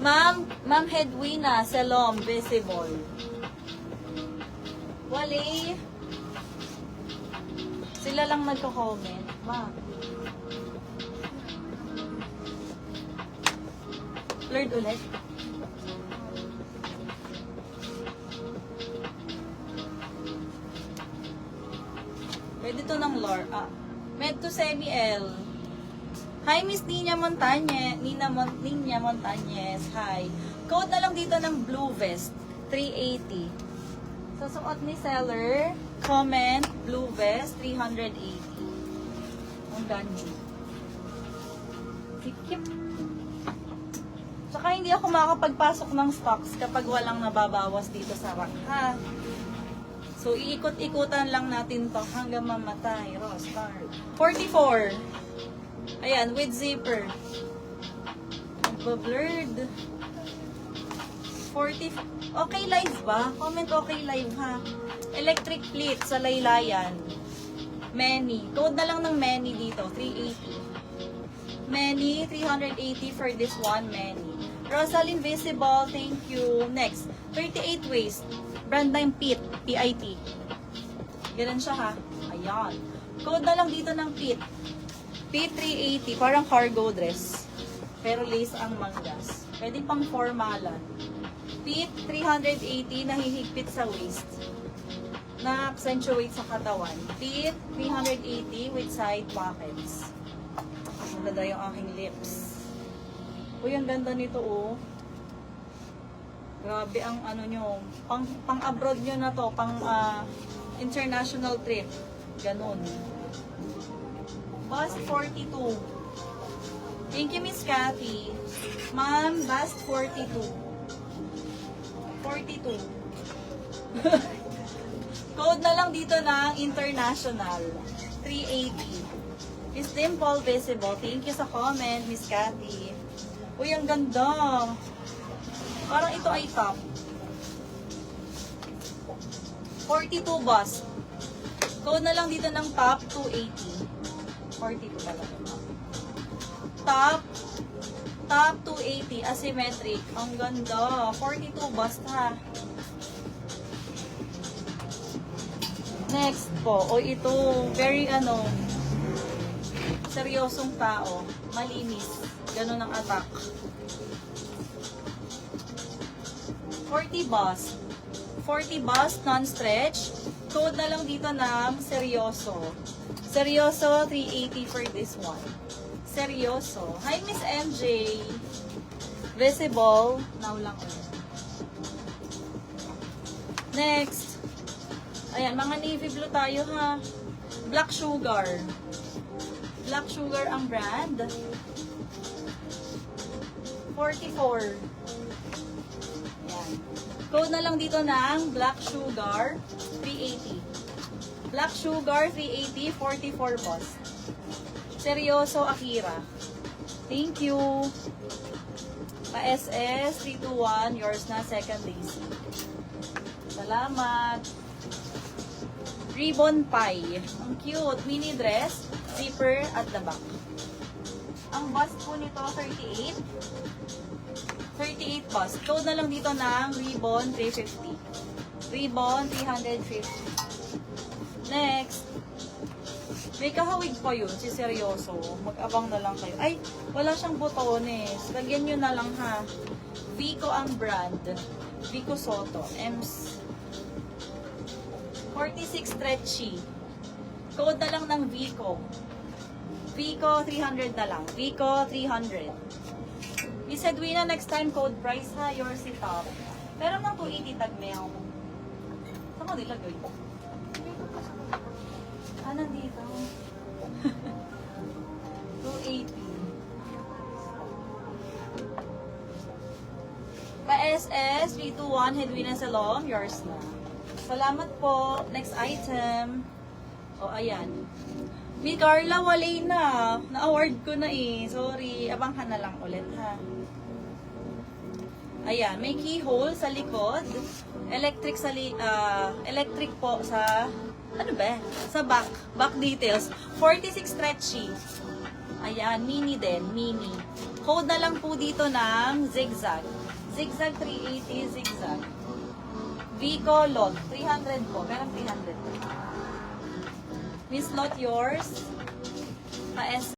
Ma'am Hedwina, Salom, visible. Wale. Sila lang nagko-comment. Ma'am. Blurred ulit. Pwede to ng Lore. Med to semi-L. Hi, Miss Nina Montañez. Nina Montañez. Hi. Code na lang dito ng blue vest. 380. So, suot ni seller. Comment, blue vest, 380. Ang ganda. Sikip. Tsaka hindi ako makakapagpasok ng stocks kapag walang nababawas dito sa rack, ha? So, iikot-ikutan lang natin to hanggang mamatay. Rose, card. 44. Ayan, with zipper. Blurred. 40. Okay live ba? Comment okay live, ha? Electric pleat sa laylayan. Many. Code na lang ng many dito. 380. Many. 380 for this one. Many. Rosal Invisible. Thank you. Next. 38 waist. Brand name Pit. PIT. Ganun siya, ha? Ayan. Code na lang dito ng Pit. Pit 380. Parang cargo dress. Pero lace ang manggas. Pwede pang formalan. Pit 380. Nahihigpit sa waist. Na-accentuate sa katawan. Pit 380 with side pockets. Ang ganda yung aking lips. Uy, ang ganda nito, oh. Grabe ang ano nyo. Pang-abroad nyo na to. International trip. Ganon. Bust 42. Thank you, Miss Cathy. Ma'am, bust 42. 42. Code na lang dito ng international. 380. Miss Dimple Visible. Thank you sa comment, Miss Cathy. Uy, ang ganda. Parang ito ay top. 42 bust. Code na lang dito ng top 280. 42 talaga. Top 280 asymmetric. Ang ganda. 42 bust, ha. Next po. O ito, very seryosong tao. Malinis. Ganun ang attack. 40 bust. 40 bust, non-stretch. Code na lang dito ng seryoso. Seryoso, 380 for this one. Seryoso. Hi, Miss MJ. Visible. Now lang ulit. Next. Ayan, mga navy blue tayo, ha. Black Sugar. Black Sugar ang brand. 44. Ayan. Code na lang dito ng Black Sugar, 380. Black Sugar, 380, 44 boss. Seryoso, Akira. Thank you. Pa-SS, 321, yours na, second lazy. Salamat. Ribbon pie. Ang cute. Mini dress, zipper at the back. Ang bust po nito, 38. 38 bust. Code na lang dito ng ribbon, 350. Ribbon, 350. Next. May kahawig pa yun, si seryoso. Mag-abang na lang kayo. Ay, wala siyang botones. Lagyan nyo na lang, ha. Vico ang brand. Vico Soto. Ems. 46 stretchy. Code na lang ng Vico. Vico 300 na lang. Vico 300. Miss Edwina, next time code price, ha. Yours si top. Pero nang 280 tag mail. Saan ko nilagay? Nandito. 280. Pa-SS, 321, Hedwina Salom, yours na. Salamat po. Next item. O, ayan. Mi Carla, walay na. Na-award ko na eh. Sorry. Abanghan na lang ulit, ha. Ayan. May keyhole sa likod. Electric po sa... Ano ba? Sa back. Back details. 46 stretchy. Ayan. Mini din. Mini. Code na lang po dito ng zigzag. Zigzag 380, zigzag. Vico lot, 300 po. Meron 300 po. Miss Lot, yours. Pa-S